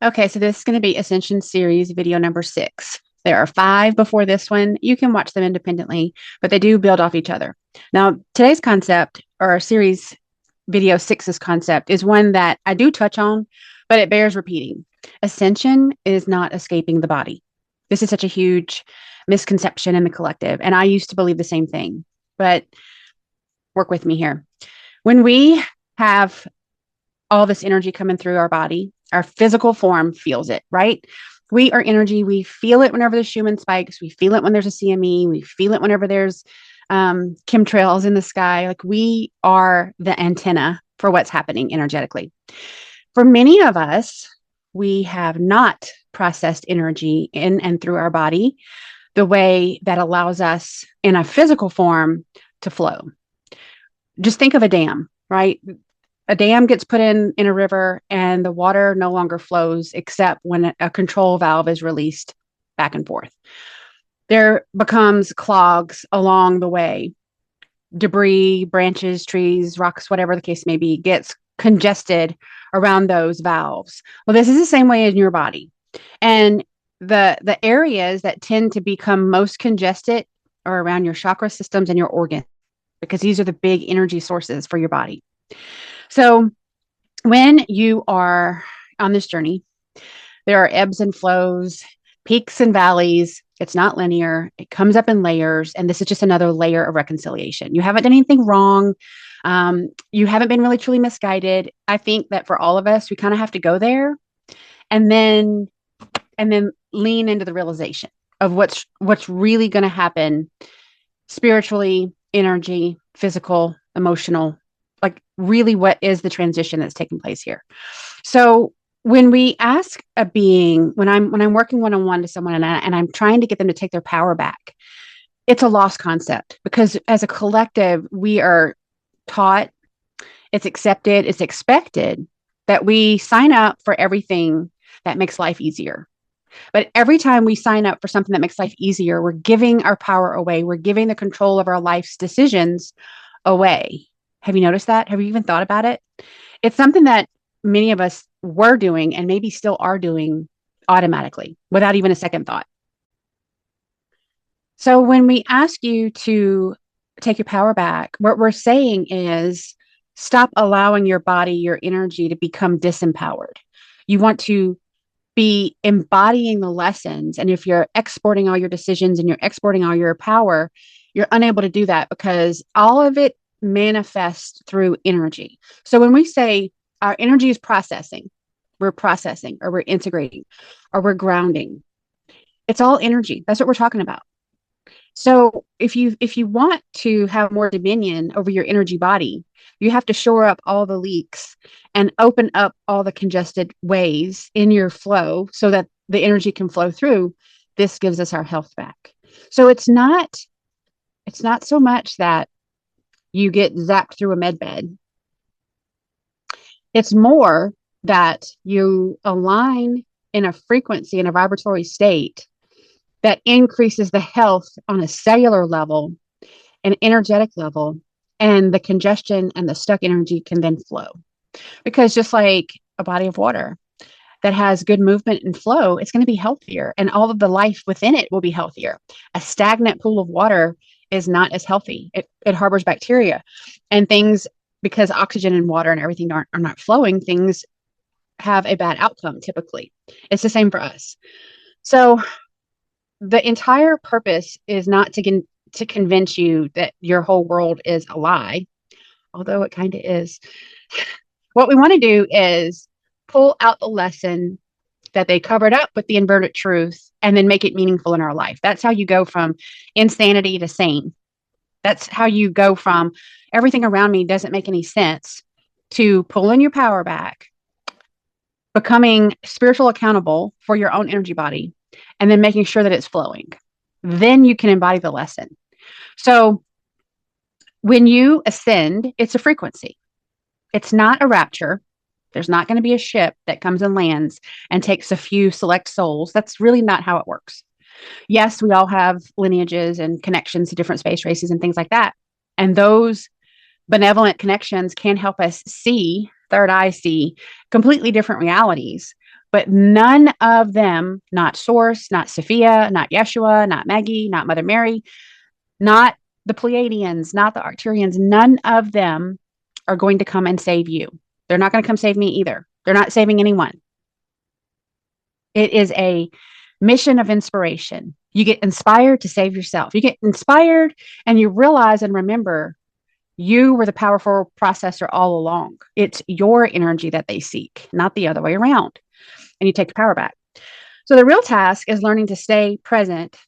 Okay, so this is going to be Ascension Series video number 6. There are 5 before this one. You can watch them independently, but they do build off each other. Now, today's concept, or series video six's concept, is one that I do touch on, but it bears repeating. Ascension is not escaping the body. This is such a huge misconception in the collective, and I used to believe the same thing, but work with me here. When we have all this energy coming through our body, our physical form feels it, right? We are energy. We feel it whenever the Schumann spikes. We feel it when there's a CME. We feel it whenever there's chemtrails in the sky. Like we are the antenna for what's happening energetically. For many of us, we have not processed energy in and through our body the way that allows us in a physical form to flow. Just think of a dam, right? A dam gets put in a river and the water no longer flows except when a control valve is released back and forth. There becomes clogs along the way. Debris, branches, trees, rocks, whatever the case may be, gets congested around those valves. Well, this is the same way in your body. And the areas that tend to become most congested are around your chakra systems and your organs, because these are the big energy sources for your body. So when you are on this journey, there are ebbs and flows, peaks and valleys. It's not linear. It comes up in layers. And this is just another layer of reconciliation. You haven't done anything wrong. You haven't been really truly misguided. I think that for all of us, we kind of have to go there and then lean into the realization of what's really going to happen spiritually, energy, physical, emotional, like really what is the transition that's taking place here. So when we ask a being, when I'm working one-on-one to someone and I'm trying to get them to take their power back, it's a lost concept because as a collective, we are taught, it's accepted, it's expected that we sign up for everything that makes life easier. But every time we sign up for something that makes life easier, we're giving our power away. We're giving the control of our life's decisions away. Have you noticed that? Have you even thought about it? It's something that many of us were doing and maybe still are doing automatically without even a second thought. So when we ask you to take your power back, what we're saying is stop allowing your body, your energy to become disempowered. You want to be embodying the lessons. And if you're exporting all your decisions and you're exporting all your power, you're unable to do that because all of it manifests through energy. So when we say our energy is processing or we're integrating or we're grounding, it's all energy. That's what we're talking about. So if you want to have more dominion over your energy body, you have to shore up all the leaks and open up all the congested ways in your flow so that the energy can flow through. This gives us our health back. So it's not so much that you get zapped through a med bed. It's more that you align in a frequency, in a vibratory state that increases the health on a cellular level, an energetic level, and the congestion and the stuck energy can then flow. Because just like a body of water that has good movement and flow, it's going to be healthier and all of the life within it will be healthier. A stagnant pool of water is not as healthy. It harbors bacteria and things, because oxygen and water and everything are not flowing, things have a bad outcome typically. It's the same for us. So the entire purpose is not to convince you that your whole world is a lie, although it kind of is. What we want to do is pull out the lesson that they covered up with the inverted truth and then make it meaningful in our life. That's how you go from insanity to sane. That's how you go from everything around me doesn't make any sense to pulling your power back, becoming spiritual accountable for your own energy body, and then making sure that it's flowing. Then you can embody the lesson. So when you ascend, it's a frequency. It's not a rapture. There's not going to be a ship that comes and lands and takes a few select souls. That's really not how it works. Yes, we all have lineages and connections to different space races and things like that. And those benevolent connections can help us see, third eye see, completely different realities. but none of them, not Source, not Sophia, not Yeshua, not Maggie, not Mother Mary, not the Pleiadians, not the Arcturians, none of them are going to come and save you. They're not going to come save me either. They're not saving anyone. It is a mission of inspiration. You get inspired to save yourself. You get inspired and you realize and remember you were the powerful processor all along. It's your energy that they seek, not the other way around. And you take the power back. So the real task is learning to stay present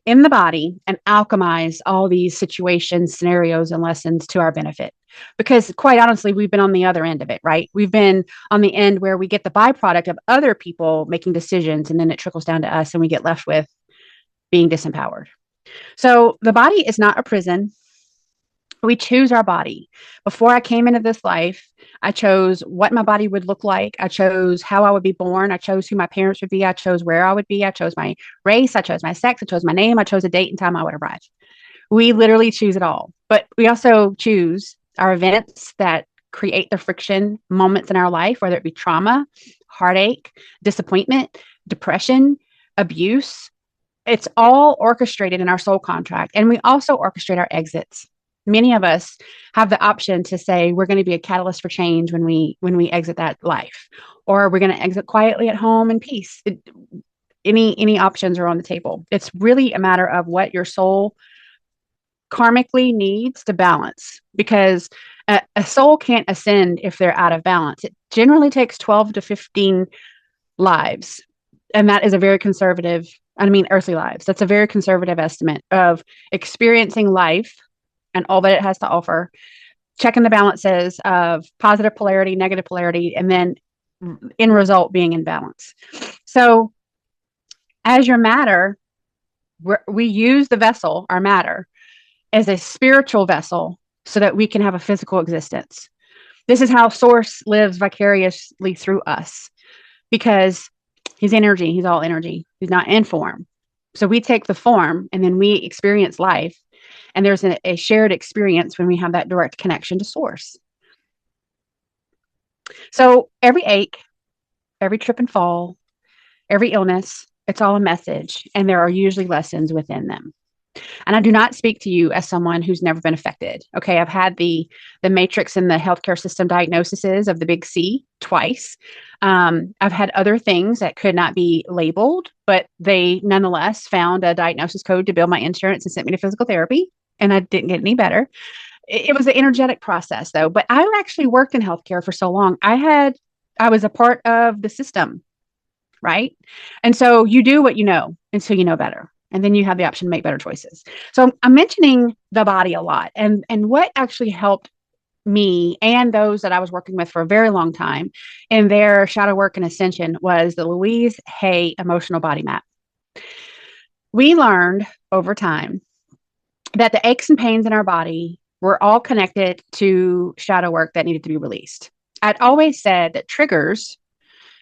in the body and alchemize all these situations, scenarios, and lessons to our benefit. Because quite honestly, we've been on the other end of it, right? We've been on the end where we get the byproduct of other people making decisions, and then it trickles down to us, and we get left with being disempowered. So the body is not a prison. We choose our body. Before I came into this life, I chose what my body would look like. I chose how I would be born. I chose who my parents would be. I chose where I would be. I chose my race. I chose my sex. I chose my name. I chose a date and time I would arrive. We literally choose it all. But we also choose our events that create the friction moments in our life, whether it be trauma, heartache, disappointment, depression, abuse. It's all orchestrated in our soul contract. And we also orchestrate our exits. Many of us have the option to say we're going to be a catalyst for change when we exit that life, or we're going to exit quietly at home in peace. Any options are on the table. It's really a matter of what your soul karmically needs to balance, because a soul can't ascend if they're out of balance. It generally takes 12 to 15 lives, and that is a very conservative, earthly lives. That's a very conservative estimate of experiencing life and all that it has to offer, checking the balances of positive polarity, negative polarity, and then end result being in balance. So as your matter, we use the vessel, our matter, as a spiritual vessel so that we can have a physical existence. This is how Source lives vicariously through us, because he's energy. He's all energy. He's not in form. So we take the form and then we experience life. And there's a shared experience when we have that direct connection to Source. So every ache, every trip and fall, every illness, it's all a message. And there are usually lessons within them. And I do not speak to you as someone who's never been affected. Okay, I've had the matrix and the healthcare system diagnoses of the big C twice. I've had other things that could not be labeled, but they nonetheless found a diagnosis code to bill my insurance and sent me to physical therapy. And I didn't get any better. It was an energetic process, though. But I actually worked in healthcare for so long. I was a part of the system, right? And so you do what you know until you know better. And then you have the option to make better choices. So I'm mentioning the body a lot. And what actually helped me and those that I was working with for a very long time in their shadow work and ascension was the Louise Hay emotional body map. We learned over time that the aches and pains in our body were all connected to shadow work that needed to be released. I'd always said that triggers,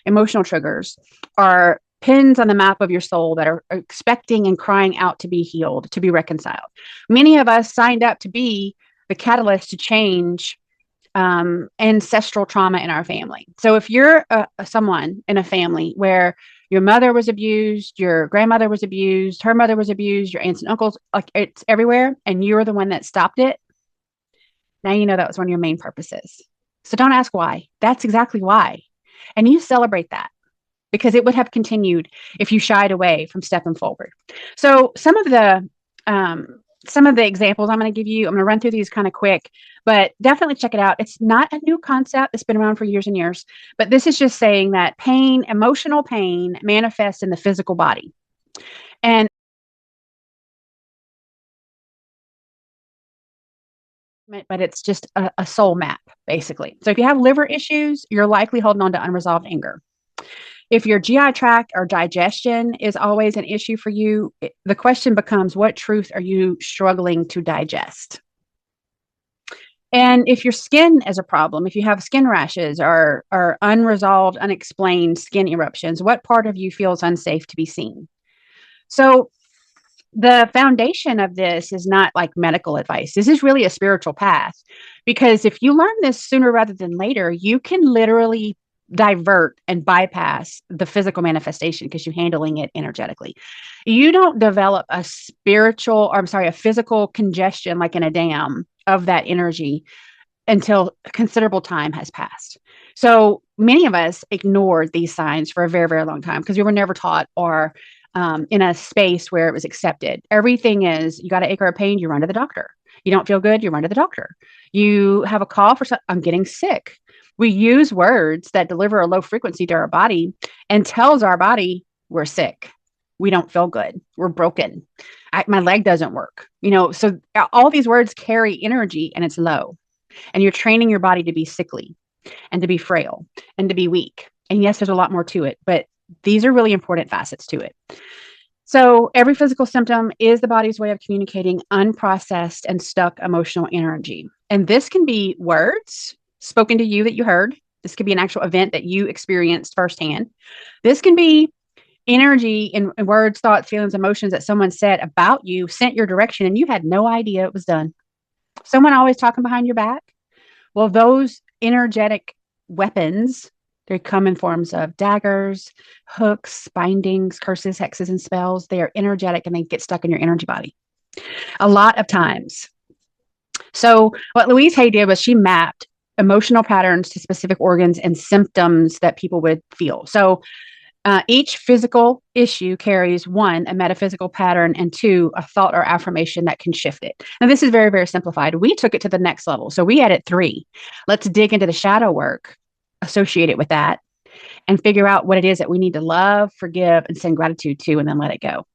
emotional triggers, are pins on the map of your soul that are expecting and crying out to be healed, to be reconciled. Many of us signed up to be the catalyst to change ancestral trauma in our family. So if you're someone in a family where your mother was abused, your grandmother was abused, her mother was abused, your aunts and uncles, like it's everywhere, and you're the one that stopped it, now you know that was one of your main purposes. So don't ask why. That's exactly why. And you celebrate that, because it would have continued if you shied away from stepping forward. So some of the examples I'm going to give you, I'm going to run through these kind of quick, but definitely check it out. It's not a new concept. It's been around for years and years, but this is just saying that pain, emotional pain, manifests in the physical body. And but it's just a soul map, basically. So if you have liver issues, you're likely holding on to unresolved anger. If your GI tract or digestion is always an issue for you, the question becomes, what truth are you struggling to digest? And if your skin is a problem, if you have skin rashes or unresolved, unexplained skin eruptions, what part of you feels unsafe to be seen? So the foundation of this is not like medical advice. This is really a spiritual path, because if you learn this sooner rather than later, you can literally divert and bypass the physical manifestation because you're handling it energetically. You don't develop a physical congestion like in a dam of that energy until considerable time has passed. So many of us ignored these signs for a very, very long time because we were never taught or in a space where it was accepted. Everything is, you got an ache or a pain, you run to the doctor. You don't feel good, you run to the doctor. You have a cough or something, I'm getting sick. We use words that deliver a low frequency to our body and tells our body we're sick. We don't feel good. We're broken. My leg doesn't work. So all these words carry energy and it's low. And you're training your body to be sickly and to be frail and to be weak. And yes, there's a lot more to it, but these are really important facets to it. So every physical symptom is the body's way of communicating unprocessed and stuck emotional energy. And this can be words spoken to you that you heard. This could be an actual event that you experienced firsthand. This can be energy in words, thoughts, feelings, emotions that someone said about you, sent your direction, and you had no idea it was done. Someone always talking behind your back. Well, those energetic weapons, they come in forms of daggers, hooks, bindings, curses, hexes, and spells. They are energetic and they get stuck in your energy body a lot of times. So what Louise Hay did was she mapped emotional patterns to specific organs and symptoms that people would feel. So each physical issue carries one, a metaphysical pattern, and two, a thought or affirmation that can shift it. Now, this is very, very simplified. We took it to the next level. So we added 3. Let's dig into the shadow work associated with that and figure out what it is that we need to love, forgive, and send gratitude to, and then let it go.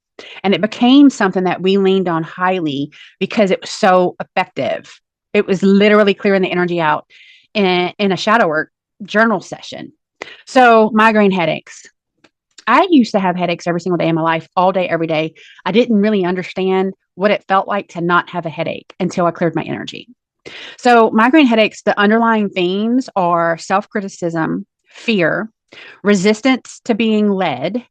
And it became something that we leaned on highly because it was so effective. It was literally clearing the energy out in a shadow work journal session. So migraine headaches. I used to have headaches every single day in my life, all day, every day. I didn't really understand what it felt like to not have a headache until I cleared my energy. So migraine headaches, the underlying themes are self-criticism, fear, resistance to being led,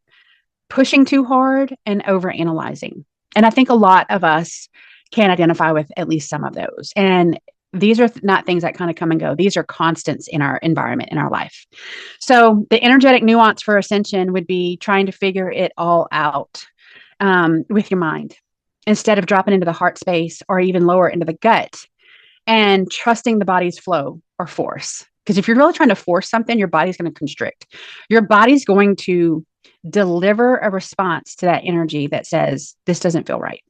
pushing too hard, and overanalyzing. And I think a lot of us can identify with at least some of those. And these are not things that kind of come and go. These are constants in our environment, in our life. So the energetic nuance for ascension would be trying to figure it all out with your mind instead of dropping into the heart space or even lower into the gut and trusting the body's flow or force. Because if you're really trying to force something, your body's going to constrict. Your body's going to deliver a response to that energy that says, this doesn't feel right.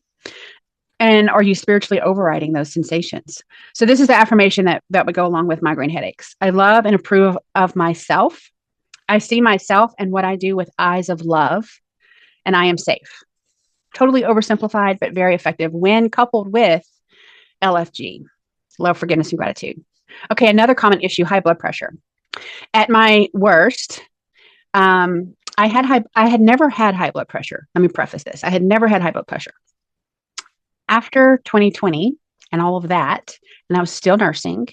And are you spiritually overriding those sensations? So this is the affirmation that would go along with migraine headaches. I love and approve of myself. I see myself and what I do with eyes of love, and I am safe. Totally oversimplified, but very effective when coupled with LFG, love, forgiveness, and gratitude. Okay, another common issue, high blood pressure. At my worst, I had never had high blood pressure. Let me preface this. I had never had high blood pressure. After 2020 and all of that, and I was still nursing,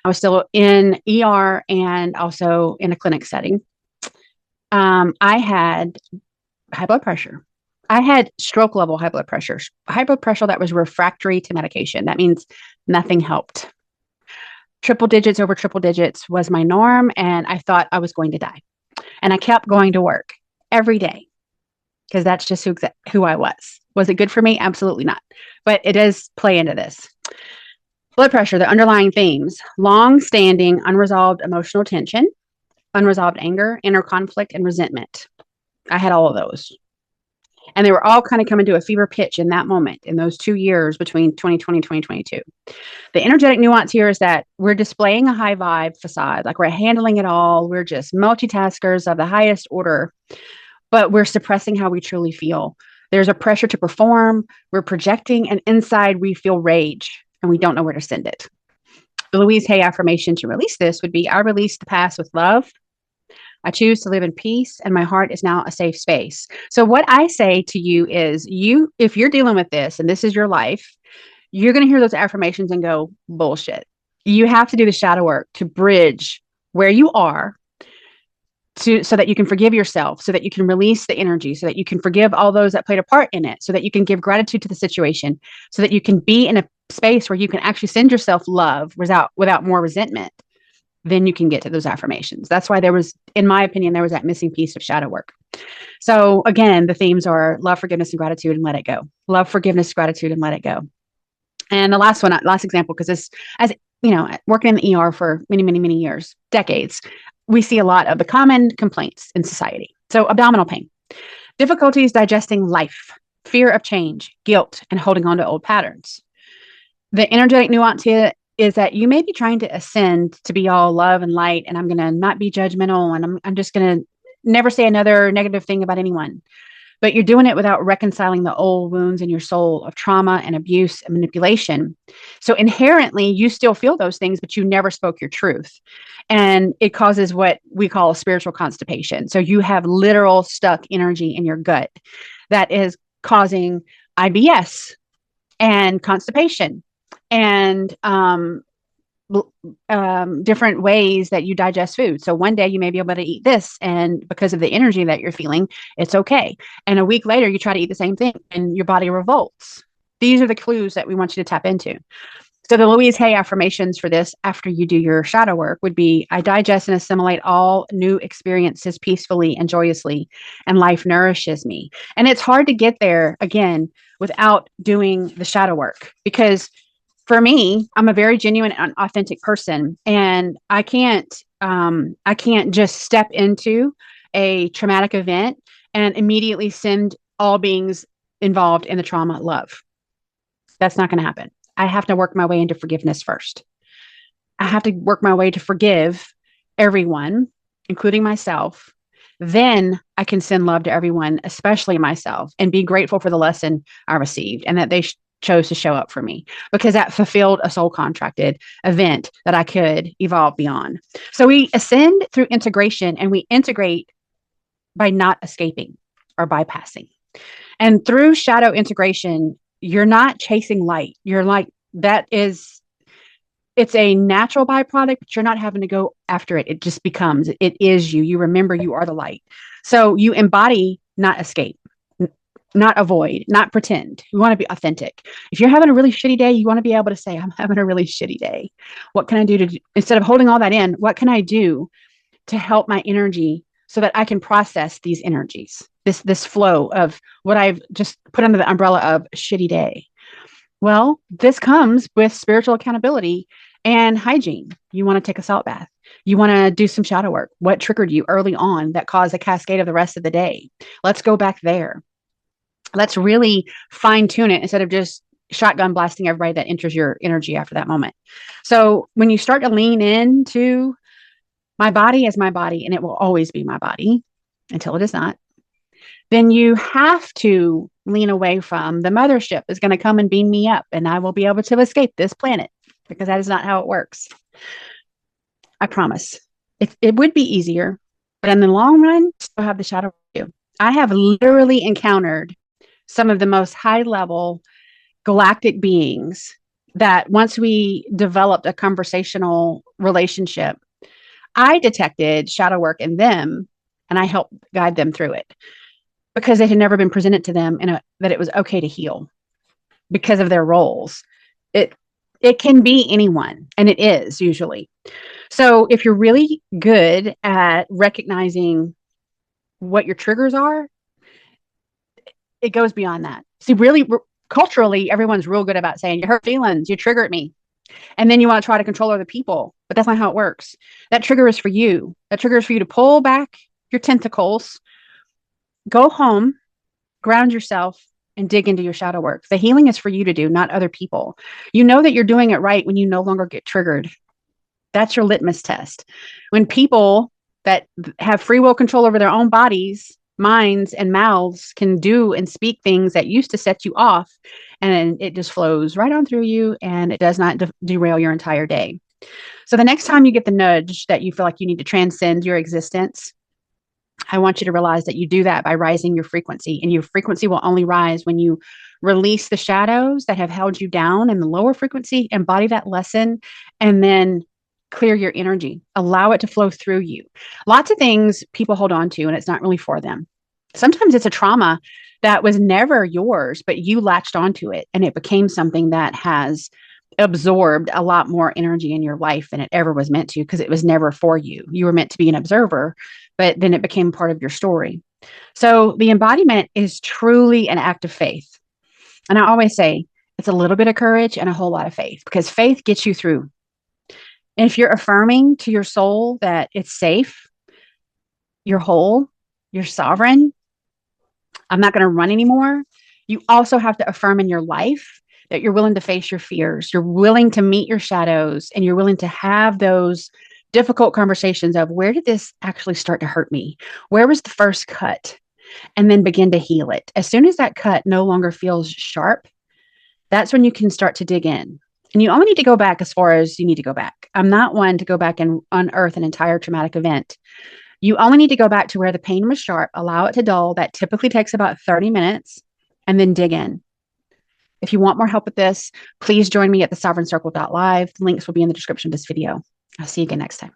I was still in ER and also in a clinic setting. I had high blood pressure. I had stroke level high blood pressure that was refractory to medication. That means nothing helped. Triple digits over triple digits was my norm, and I thought I was going to die. And I kept going to work every day because that's just who I was. Was it good for me? Absolutely not. But it does play into this. Blood pressure, the underlying themes, long-standing unresolved emotional tension, unresolved anger, inner conflict, and resentment. I had all of those. And they were all kind of coming to a fever pitch in that moment, in those 2 years between 2020 and 2022. The energetic nuance here is that we're displaying a high vibe facade, like we're handling it all. We're just multitaskers of the highest order, but we're suppressing how we truly feel. There's a pressure to perform, we're projecting, and inside we feel rage, and we don't know where to send it. The Louise Hay affirmation to release this would be, I release the past with love. I choose to live in peace, and my heart is now a safe space. So what I say to you is, if you're dealing with this, and this is your life, you're going to hear those affirmations and go, bullshit. You have to do the shadow work to bridge where you are so that you can forgive yourself, so that you can release the energy, so that you can forgive all those that played a part in it, so that you can give gratitude to the situation, so that you can be in a space where you can actually send yourself love without more resentment. then you can get to those affirmations. That's why in my opinion, there was that missing piece of shadow work. So again, the themes are love, forgiveness, and gratitude, and let it go. Love, forgiveness, gratitude, and let it go. And the last example, because this, as you know, working in the ER for many, many, many years, decades, we see a lot of the common complaints in society. So abdominal pain, difficulties digesting life, fear of change, guilt, and holding on to old patterns. The energetic nuance here is that you may be trying to ascend to be all love and light, and I'm going to not be judgmental, and I'm just going to never say another negative thing about anyone. But you're doing it without reconciling the old wounds in your soul of trauma and abuse and manipulation. So inherently, you still feel those things, but you never spoke your truth. And it causes what we call spiritual constipation. So you have literal stuck energy in your gut that is causing IBS and constipation and different ways that you digest food. So one day you may be able to eat this, and because of the energy that you're feeling, it's okay. And a week later, you try to eat the same thing and your body revolts. These are the clues that we want you to tap into. So the Louise Hay affirmations for this after you do your shadow work would be, I digest and assimilate all new experiences peacefully and joyously, and life nourishes me. And it's hard to get there, again, without doing the shadow work, because for me, I'm a very genuine and authentic person, and I can't just step into a traumatic event and immediately send all beings involved in the trauma love. That's not going to happen. I have to work my way into forgiveness first. I have to work my way to forgive everyone, including myself. Then I can send love to everyone, especially myself, and be grateful for the lesson I received and that they chose to show up for me, because that fulfilled a soul contracted event that I could evolve beyond. So we ascend through integration, and we integrate by not escaping or bypassing. And through shadow integration, you're not chasing light. You're like, it's a natural byproduct, but you're not having to go after it. It just becomes, it is you. You remember you are the light. So you embody, not escape, not avoid, not pretend. You want to be authentic. If you're having a really shitty day, you want to be able to say, I'm having a really shitty day. What can I do instead of holding all that in, what can I do to help my energy so that I can process these energies, this flow of what I've just put under the umbrella of shitty day? Well, this comes with spiritual accountability and hygiene. You want to take a salt bath. You want to do some shadow work. What triggered you early on that caused a cascade of the rest of the day? Let's go back there. Let's really fine tune it instead of just shotgun blasting everybody that enters your energy after that moment. So when you start to lean into my body as my body, and it will always be my body until it is not, then you have to lean away from the mothership is going to come and beam me up and I will be able to escape this planet, because that is not how it works. I promise. It would be easier, but in the long run, you'll have the shadow too. I have literally encountered some of the most high level galactic beings that once we developed a conversational relationship, I detected shadow work in them and I helped guide them through it, because it had never been presented to them that it was okay to heal because of their roles. It can be anyone, and it is usually. So if you're really good at recognizing what your triggers are, it goes beyond that. See, really, culturally, everyone's real good about saying, you hurt feelings, you triggered me. And then you want to try to control other people, but that's not how it works. That trigger is for you. That trigger is for you to pull back your tentacles, go home, ground yourself, and dig into your shadow work. The healing is for you to do, not other people. You know that you're doing it right when you no longer get triggered. That's your litmus test. When people that have free will control over their own bodies, minds, and mouths can do and speak things that used to set you off, and it just flows right on through you, and it does not derail your entire day. So the next time you get the nudge that you feel like you need to transcend your existence, I want you to realize that you do that by rising your frequency, and your frequency will only rise when you release the shadows that have held you down in the lower frequency, embody that lesson, and then clear your energy, allow it to flow through you. Lots of things people hold on to and it's not really for them. Sometimes it's a trauma that was never yours, but you latched onto it and it became something that has absorbed a lot more energy in your life than it ever was meant to, because it was never for you. You were meant to be an observer, but then it became part of your story. So the embodiment is truly an act of faith. And I always say it's a little bit of courage and a whole lot of faith, because faith gets you through. And if you're affirming to your soul that it's safe, you're whole, you're sovereign, I'm not going to run anymore, you also have to affirm in your life that you're willing to face your fears, you're willing to meet your shadows, and you're willing to have those difficult conversations of, where did this actually start to hurt me? Where was the first cut? And then begin to heal it. As soon as that cut no longer feels sharp, that's when you can start to dig in. And you only need to go back as far as you need to go back. I'm not one to go back and unearth an entire traumatic event. You only need to go back to where the pain was sharp, allow it to dull. That typically takes about 30 minutes, and then dig in. If you want more help with this, please join me at the SovereignCircle.live. Links will be in the description of this video. I'll see you again next time.